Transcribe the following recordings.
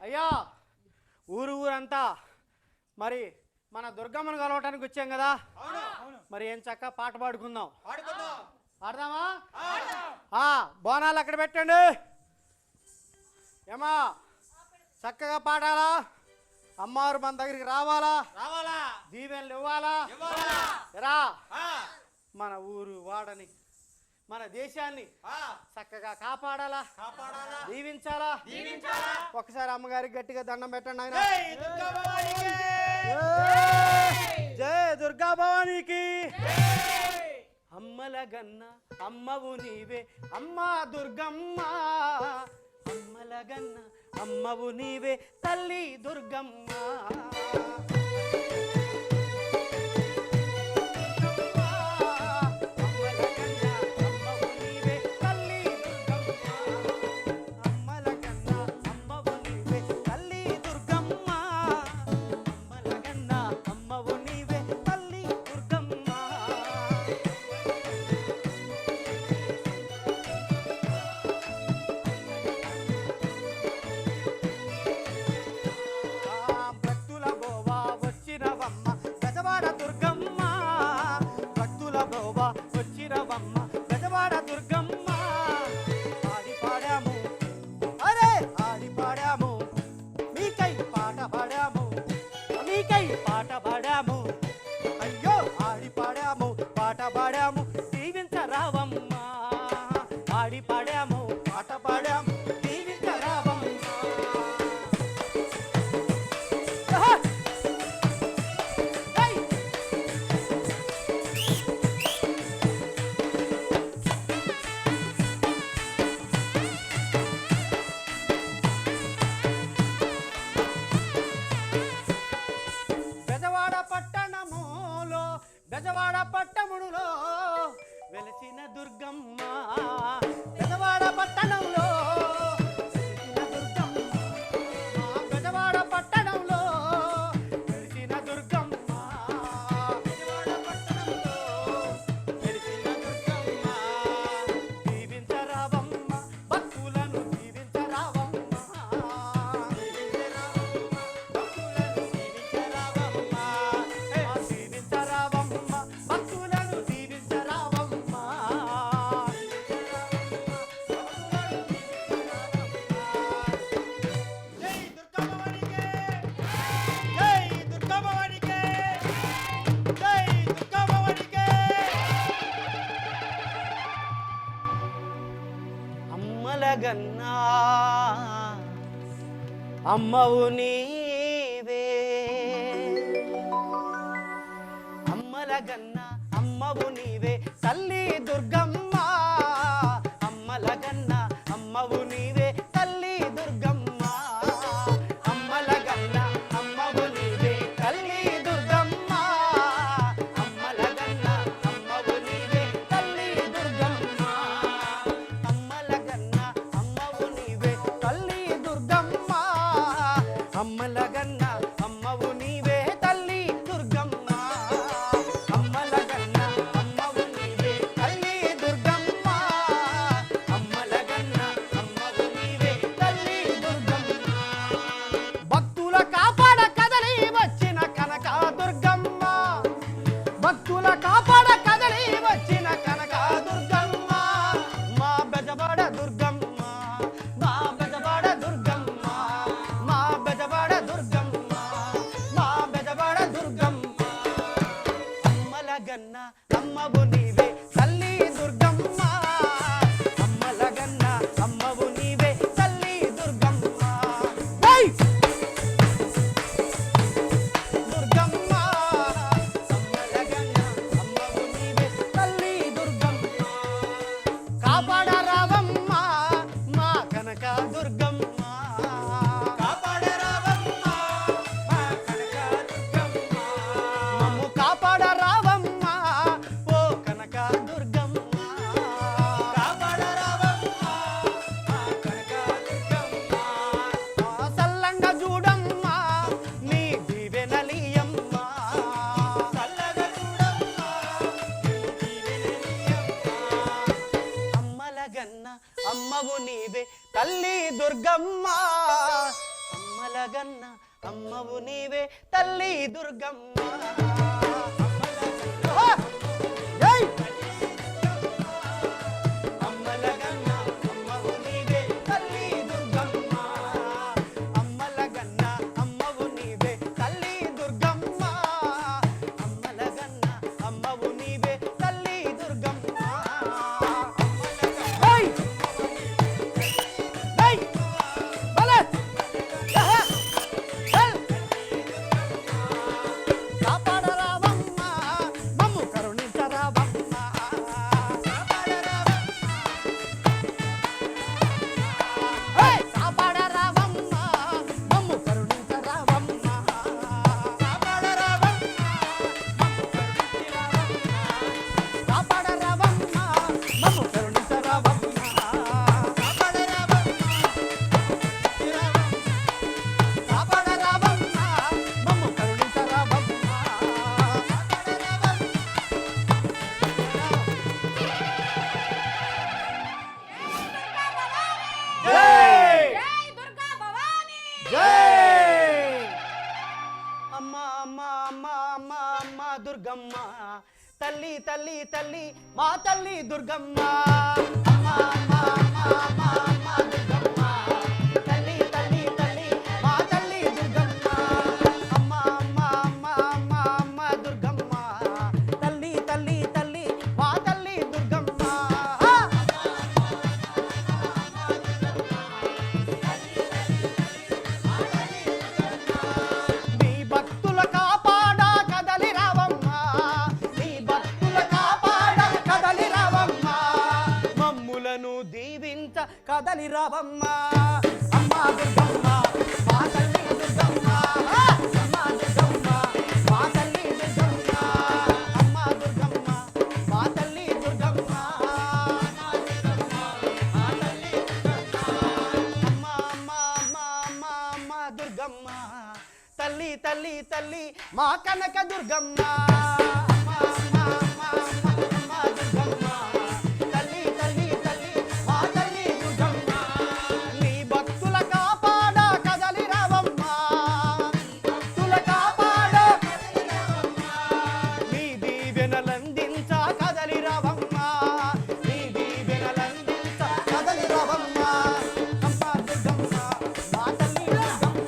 అయ్యా ఊరంతా మరి మన దుర్గమ్మను కలవటానికి వచ్చాం కదా, మరి ఏం చక్క పాట పాడుకుందాం. పాడదామా? బోనాలు అక్కడ పెట్టండి. ఏమా చక్కగా పాడాలా, అమ్మవారు మన దగ్గరికి రావాలా, దీవెనలు ఇవ్వాలా. రా మన ఊరు వాడని మన దేశాన్ని చక్కగా కాపాడాలా, దీవించాలా. ఒకసారి అమ్మగారికి గట్టిగా దండం పెట్టండి. ఆయన జయ దుర్గా భవానీకి. అమ్మల గన్న అమ్మవు నీవే అమ్మ దుర్గమ్మ, అమ్మల గన్న అమ్మవు నీవే తల్లి దుర్గమ్మ. బెజవాడ పట్టణములో వెలసిన దుర్గమ్మ, బెజవాడ పట్టణంలో వెలసిన దుర్గమ్మ, బెజవాడ పట్టణంలో వెలసిన దుర్గమ్మ, బెజవాడ పట్టణంలో వెలసిన దుర్గమ్మ. దీవించరావమ్మ భక్తులను దీవించరావమ్మ, భక్తులను దీవించరావమ్మ, అమ్మలగన్నా అమ్మవు నీవే, అమ్మలగన్నా అమ్మవు నీవే తల్లి దుర్గమ్మ, అమ్మలగన్నా అమ్మవు నీవే తల్లి దుర్గమ్మ, అమ్మలగన్నా అమ్మవు నీవే తల్లి దుర్గమ్మ, అమ్మలగన్నా అమ్మవు నీవే తల్లి దుర్గమ్మ, అమ్మలగన్నా అమ్మవు నీవే తల్లి దుర్గమ్మ, అమ్మలగన్నా అమ్మవు నీవే తల్లి దుర్గమ్మ, అమ్మలగన్నా అమ్మవు నీవే తల్లి దుర్గమ్మ, అమ్మలగన్నా అమ్మవు నీవే తల్లి దుర్గమ్మ. భక్తుల కాపాడ కదలి వచ్చిన కనక దుర్గమ్మ, భక్తుల కాపాడ కదలి వచ్చిన కనక దుర్గమ్మ, మా బెజవాడ దుర్గమ్మ, మా బెజవాడ దుర్గమ్మ, మా బెజవాడ దుర్గమ్మ, మా బెజవాడ దుర్గమ్మ. అమ్మలగన్న అమ్మవు నీవే తల్లి దుర్గమ్మ, అమ్మలగన్న అమ్మవు నీవే తల్లి దుర్గమ్మ. జై దుర్గమ్మ, అమ్మలగన్న అమ్మవు నీవే తల్లి దుర్గమ్మ. కాపాడ రావమ్మ మా కనక దుర్గమ్మ, కాపాడ రావమ్మ మా కనక దుర్గమ్మ, మమ్ము కాపాడ రావమ్మ ఓ కనక దుర్గమ్మ, కాపాడ రావమ్మ మా కనక దుర్గమ్మ. సల్లంగా చూడమ్మ నీ దీవెనలియమ్మ, సల్లగా చూడమ్మ నీ దీవెనలియమ్మ. అమ్మలగన్న అమ్మవు నీవే తల్లి దుర్గమ్మ, అమ్మలగన్న అమ్మవు నీవే తల్లి దుర్గమ్మ దుర్గమ్మ తల్లి తల్లి తల్లి మా తల్లి దుర్గమ్మ అమ్మ అమ్మ అమ్మ అమ్మ దుర్గమ్మ తల్లి తల్లి తల్లి మా తల్లి దుర్గమ్మ అమ్మ అమ్మ అమ్మ అమ్మ అమ్మ దుర్గమ్మ తల్లి తల్లి తల్లి మా తల్లి దుర్గమ్మ నీ భక్తుల కాపాడ కదలి రావమ్మ నీ భక్తుల కాపాడ కదలి రావమ్మ మమ్ములను దీవించ కదలి రావమ్మ అమ్మ దుర్గమ్మ మా తల్లి దుర్గమ్మ అమ్మ దుర్గమ్మ మా తల్లి దుర్గమ్మ అమ్మ దుర్గమ్మ మా తల్లి దుర్గమ్మ మా తల్లి దుర్గమ్మ అమ్మ అమ్మ అమ్మ అమ్మ దుర్గమ్మ తల్లి తల్లి తల్లి మా కనక దుర్గమ్మ అమ్మ అమ్మ అమ్మ అమ్మ దుర్గమ్మ తల్లి తల్లి తల్లి మా తల్లి దుర్గమ్మ నీ భక్తుల కాపాడ కదలి రావమ్మ భక్తుల కాపాడ నీ దీవెనలందించ కదలి రావమ్మ నీ దీవెనలందించ కదలి రావమ్మ అమ్మ దుర్గమ్మ మా తల్లి దుర్గమ్మ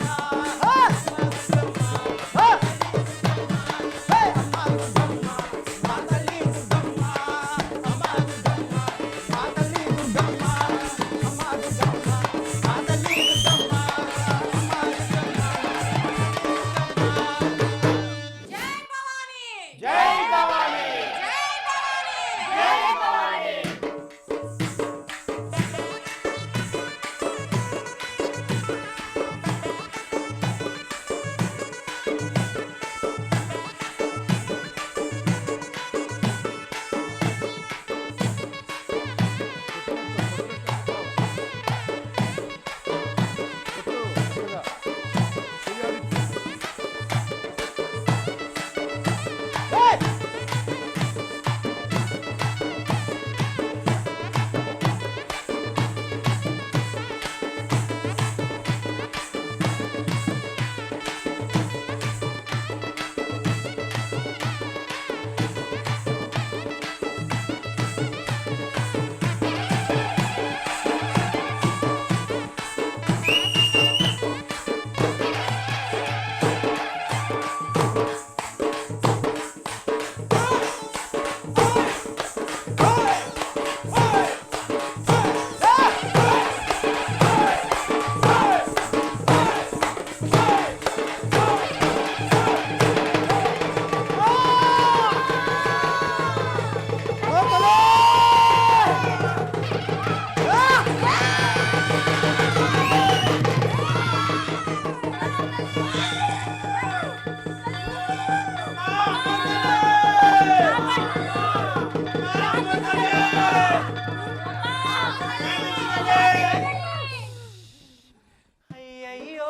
అయ్యయ్యో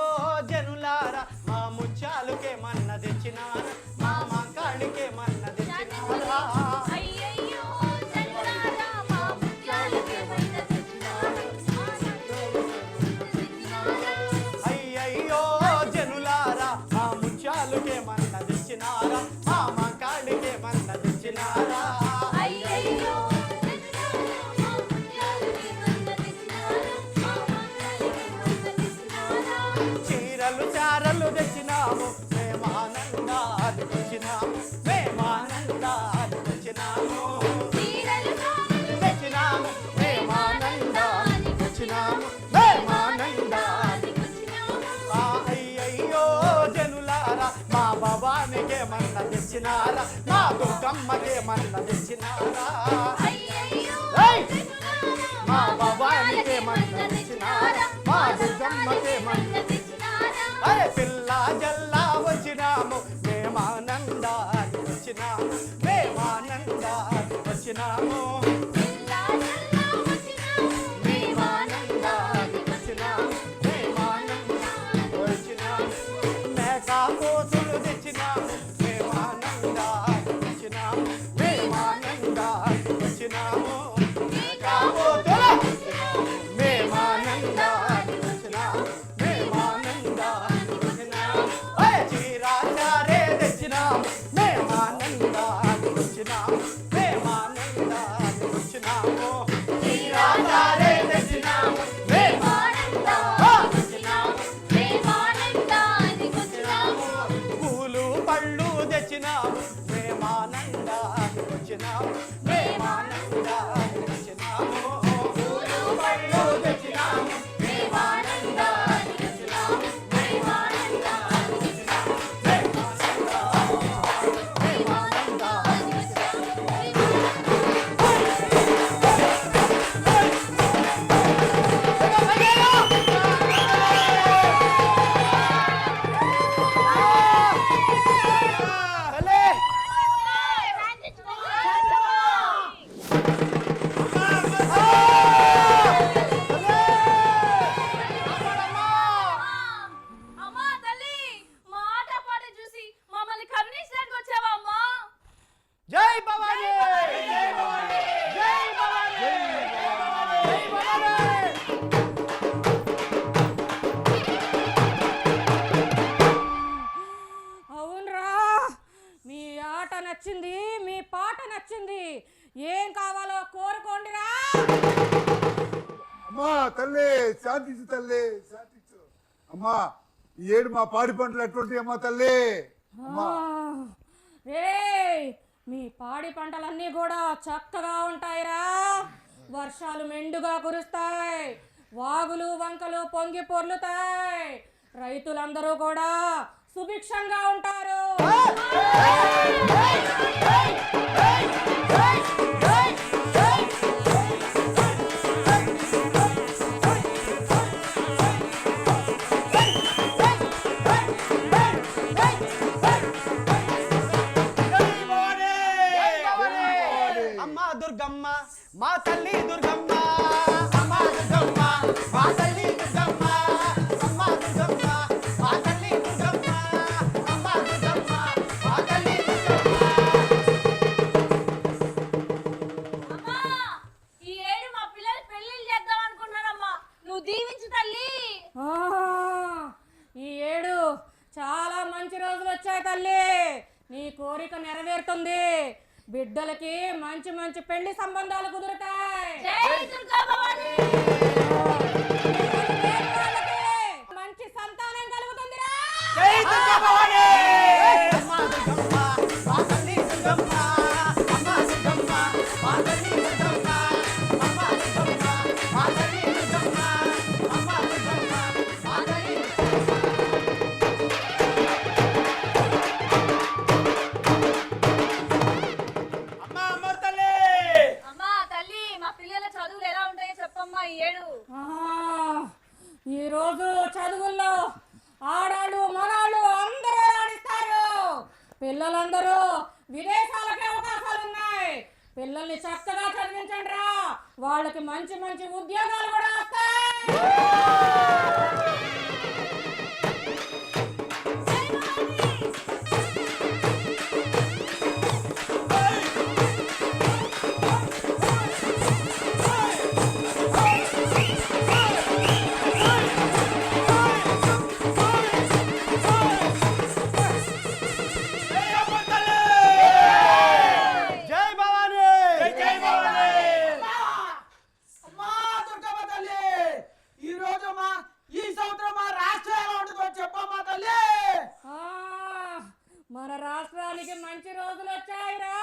జనులారా మా ముత్యాలుకే మన్న తెచ్చినారా మా కాడికే మన్న తెచ్చినారా అయ్యయ్యో జనులారా మా ముత్యాలకే మన్న తెచ్చినారా అయ్యయ్యో చీరలు చారలు తెచ్చినాము మేమానందానికి వచ్చినాము మేమానందానికి వచ్చినాము తెచ్చినాము మేమానందానికి వచ్చినాము మేమానందానికి అయ్యయ్యో జనులారా మా భవానికి మన్న తెచ్చినారా మా దుర్గమ్మకి మన్న తెచ్చినారా మా భవానికి మన్న తెచ్చినారా మా దుర్గమ్మకి మన్న అరే పిల్ల జల్లా వచ్చినాము మేమానందానికి వచ్చినాము మేమానందానికి వచ్చినాము మేమానందానికి వచ్చినాము మేమానందానికి వచ్చినాము మేకా కోసులు తెచ్చినాము మేమానందానికి వచ్చినాము మేమానందానికి వచ్చినాము మేకా కోసులు మేమానందానికి వచ్చినాము మేమానందానికి వచ్చినాము చీరాచారే తెచ్చినాము మేమానందానికి వచ్చినాము మేమానందానికి వచ్చినాము చీరాచారే తెచ్చినాము పూలు పళ్ళు తెచ్చినాము మేమానందానికి వచ్చినాము మేమానందానికి వచ్చినాము పూలు పళ్ళు తెచ్చినాము మేమానందానికి వచ్చినాము మేమానందానికి వచ్చినాము అమ్మా తల్లి మా ఆట పాట చూసి మమ్మల్ని కరుణించడానికి వచ్చావా అమ్మా? జై భవానీ జై భవానీ జై భవానీ జై భవానీ అవునరా, మీ ఆట నచ్చింది, మీ పాట నచ్చింది. ఏం కావాలో కోరుకోండిరా. అమ్మా తల్లి శాంతించు తల్లి శాంతించు. అమ్మా ఈ ఏడు మా పాడి పంటలు ఎటువంటి అమ్మా తల్లి. రేయ్, మీ పాడి పంటలన్నీ కూడా చక్కగా ఉంటాయిరా. వర్షాలు మెండుగా కురుస్తాయి, వాగులు వంకలు పొంగి పొర్లుతాయి, రైతులందరూ కూడా సుభిక్షంగా ఉంటారు. అమ్మా దుర్గమ్మ మా తల్లి దుర్గమ్మ అమ్మా దుర్గమ్మ మా తల్లి దుర్గమ్మ అమ్మా దుర్గమ్మ మా తల్లి దుర్గమ్మ అమ్మా దుర్గమ్మ మా తల్లి దుర్గమ్మ. అమ్మా ఈ ఏడు మా పిల్లలు పెళ్లిళ్ళు చేద్దాం అనుకున్నానమ్మా, నువ్వు దీవించు తల్లి. ఈ ఏడు చాలా మంచి రోజులు వచ్చాయి తల్లి. నీ కోరిక నెరవేరుతుంది. బిడ్డలకి మంచి మంచి పెళ్లి సంబంధాలు కుదురుతాయి. జై దుర్గా భవానీ. మంచి సంతానం కలుగుతుందిరా. జై దుర్గా భవానీ అమ్మా దుర్గమ్మ మా తల్లి దుర్గమ్మ అమ్మా దుర్గమ్మ మా తల్లి దుర్గమ్మ అమ్మా దుర్గమ్మ మా తల్లి దుర్గమ్మ అమ్మా దుర్గమ్మ మా తల్లి అమ్మా అమ్మ తల్లి. అమ్మా తల్లి మా పిల్లల చదువులు ఎలా ఉంటాయో చెప్పమ్మా ఈ ఏడు. ఈరోజు చదువుల్లో ఆడాళ్ళు మగాళ్ళు అందరూ రాణిస్తారు. పిల్లలందరూ విదేశాలకి అవకాశాలు ఉన్నాయి. పిల్లల్ని చక్కగా చదివించండి రా. వాళ్ళకి మంచి మంచి ఉద్యోగాలు కూడా వస్తాయి. జై భవానీ జై భవానీ. అమ్మా దుర్గమ్మ తల్లి, ఈ రోజు ఈ సంవత్సరం రాష్ట్రానికి మంచి రోజులు వచ్చాయిరా.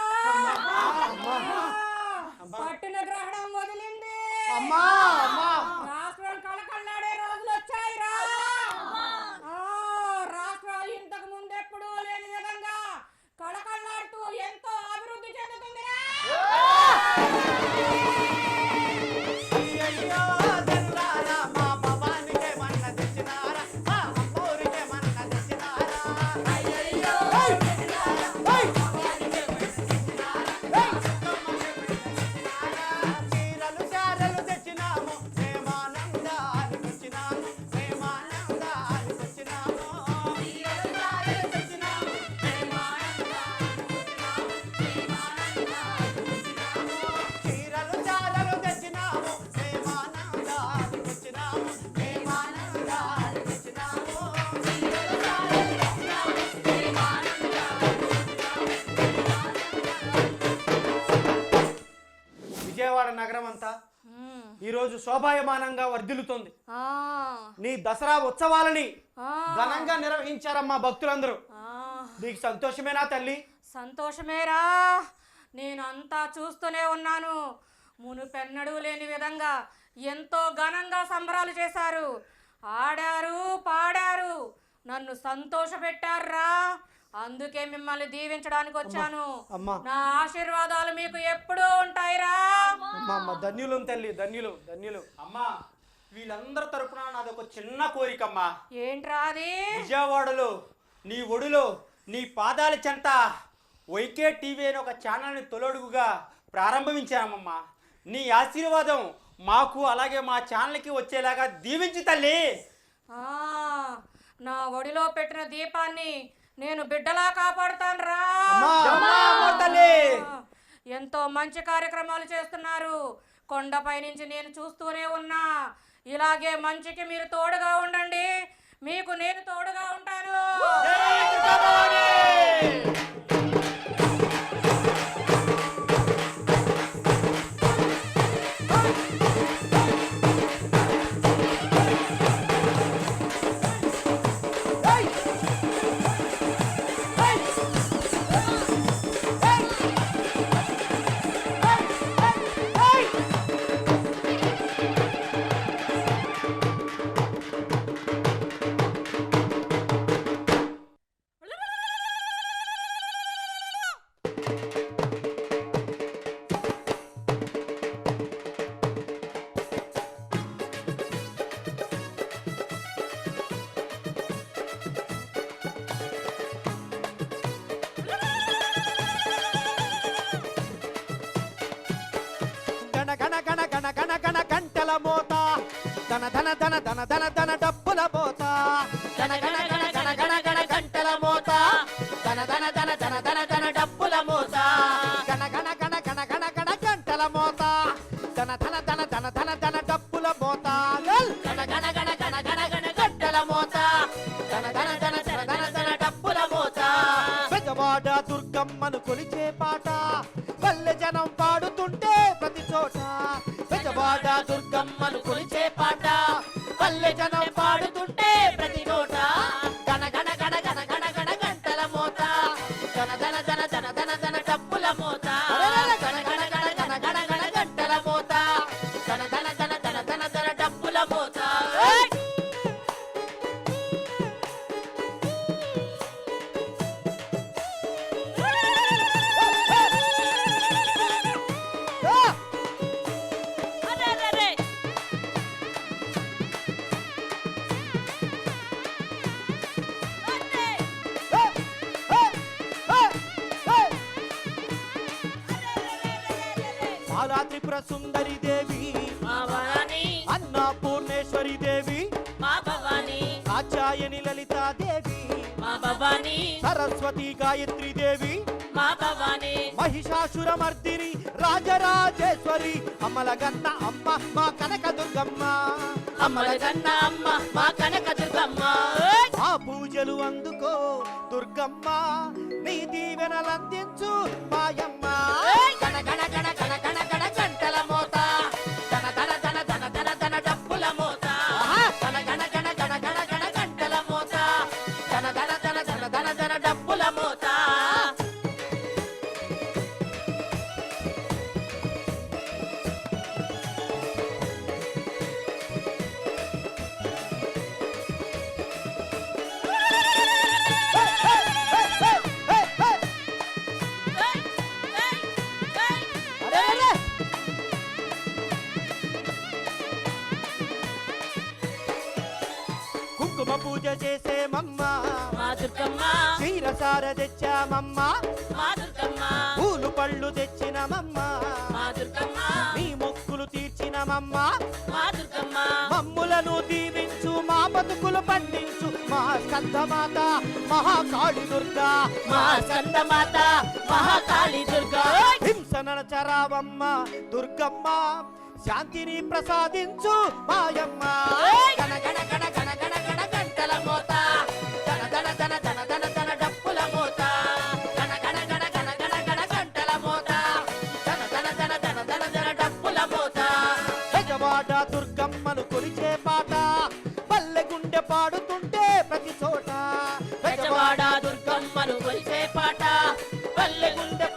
పట్టిన గ్రహణం వదిలింది. అమ్మా అమ్మా రాష్ట్రం కళకళలాడే రోజులు వచ్చాయిరా. రాష్ట్రాలు ఇంతకు ముందు ఎప్పుడూ లేని విధంగా కళకళలాడుతూ ఎంతో అభివృద్ధి చెందుతుందిరా. అయ్యయ్యో జల్లారా మా భవానికే మన్న తెచ్చినారా, మా అమ్మోరికే మన్న తెచ్చినారా. అయ్యయ్యో జల్లారా మా భవానికే మన్న తెచ్చినారా, చీరలు శారలు తెచ్చినాము, మేమానందాలు తెచ్చినాము, మేమానందాలు తెచ్చినాము. చీరలు శారలు తెచ్చినాము, మేమానందాలు తెచ్చినాము, మేమానందాలు తెచ్చినాము. చీరలు శారలు తెచ్చినాము, మేమానందాలు తెచ్చినాము, మేమానందాలు తెచ్చినాము. చీరలు శారలు తెచ్చినాము, మేమానందాలు తెచ్చినాము. విజయవాడ నగరం అంతా ఈరోజు శోభాయమానంగా వర్ధిల్లుతోంది. నీ దసరా ఉత్సవాలని ఘనంగా నిర్వహించారమ్మా భక్తులందరూ. నీకు సంతోషమేనా తల్లి? సంతోషమేరా. నేను అంతా చూస్తూనే ఉన్నాను. మునుపెన్నడూ లేని విధంగా ఎంతో ఘనంగా సంబరాలు చేశారు. ఆడారు, పాడారు, నన్ను సంతోషపెట్టారా. అందుకే మిమ్మల్ని దీవించడానికి వచ్చాను. అమ్మా. నా ఆశీర్వాదాలు మీకు ఎప్పుడూ ఉంటాయిరా. అమ్మా అమ్మ ధన్యులు తల్లి, ధన్యులు ధన్యులు. అమ్మా వీళ్ళందరి తరపున నాదొక చిన్న కోరికమ్మా. ఏంట్రా అది? విజయవాడలో నీ ఒడిలో నీ పాదాల చెంత వైకే టీవీ అని ఒక ఛానల్ని తొలడుగుగా ప్రారంభించామమ్మా. నీ ఆశీర్వాదం మాకు అలాగే మా ఛానల్కి వచ్చేలాగా దీవించి తల్లి. నా ఒడిలో పెట్టిన దీపాన్ని నేను బిడ్డలా కాపాడుతాను రా. ఎంతో మంచి కార్యక్రమాలు చేస్తున్నారు. కొండపై నుంచి నేను చూస్తూనే ఉన్నా. ఇలాగే మంచికి మీరు తోడుగా ఉండండి. మీకు నేను తోడుగా ఉంటాను. గంటల మోత ధన ధన ధన ధన ధన ధన డప్పుల మోత గణ గణ గణ గణ గణ గణ గంటల మోత ధన ధన ధన ధన ధన ధన డప్పుల మోత గణ గణ గణ గణ గణ గణ గంటల మోత ధన ధన ధన ధన ధన ధన డప్పుల మోత గణ గణ గణ గణ గణ గణ గంటల మోత ధన ధన ధన ధన ధన ధన డప్పుల మోత. బెజవాడ దుర్గమ్మను కొలిచే పాట పల్లె జనం పాడుతుంటే ప్రతి చోట. బెజవాడ దుర్గమ్మను కొలిచే పాట పల్లె జనం పాడుతుంటే ప్రతి చోట. గణ గణ గణ గణ గణ గణ గంటల మోత ధన ధన ధన ధన ధన ధన డప్పుల మోత గణ గణ గణ గణ గణ గణ గంటల మోత ధన ధన ధన ధన ధన ధన డప్పుల మోత. త్రిపుర సుందరి దేవి అన్నపూర్ణేశ్వరి దేవి కాచాయని లలితా దేవి సరస్వతి గాయత్రి దేవి మహిషాసుర మర్దిని రాజరాజేశ్వరి అమ్మలగన్న అమ్మ మా కనక దుర్గమ్మ అమ్మలగన్న అమ్మ మా కనక దుర్గమ్మ. ఆ పూజలు అందుకో దుర్గమ్మ నీ దీవెనలందించు మాయమ్మ. గణ గణ గణ గణ గణ గణ గంటల మోత ధన ధన ధన ధన ధన ధన డప్పుల మోత గణ గణ గణ గణ గణ గణ గంటల మోత ధన ధన ధన ధన ధన ధన డప్పుల మోత. కుంకుమ పూజ చేసేమమ్మ మా దుర్గమ్మ క్షీరసార తెచ్చామమ్మ మా దుర్గమ్మ పూలు పళ్ళు తెచ్చినమమ్మ మా దుర్గమ్మ నీ మొక్కులు తీర్చినమమ్మ మా దుర్గమ్మ మమ్ములను దీవించు మా బతుకులు పండించు మా స్కందమాత మహాకాళి దుర్గా మా స్కందమాత మహాకాళి దుర్గా హింసన చరావమ్మ దుర్గమ్మ శాంతిని ప్రసాదించు మాయమ్మ గణ గణ గణ గణ గణ గణ గంటల మోత ధన ధన ధన ధన ధన ధన డప్పుల మోత గణ గణ గణ గణ గణ గణ గంటల మోత ధన ధన ధన ధన ధన ధన డప్పుల మోత బెజవాడ దుర్గమ్మను కొలిచే పాట పల్లె గుండె పాడుతుంటే ప్రతి చోట బెజవాడ దుర్గమ్మను కొలిసే పాట పల్లె గుండె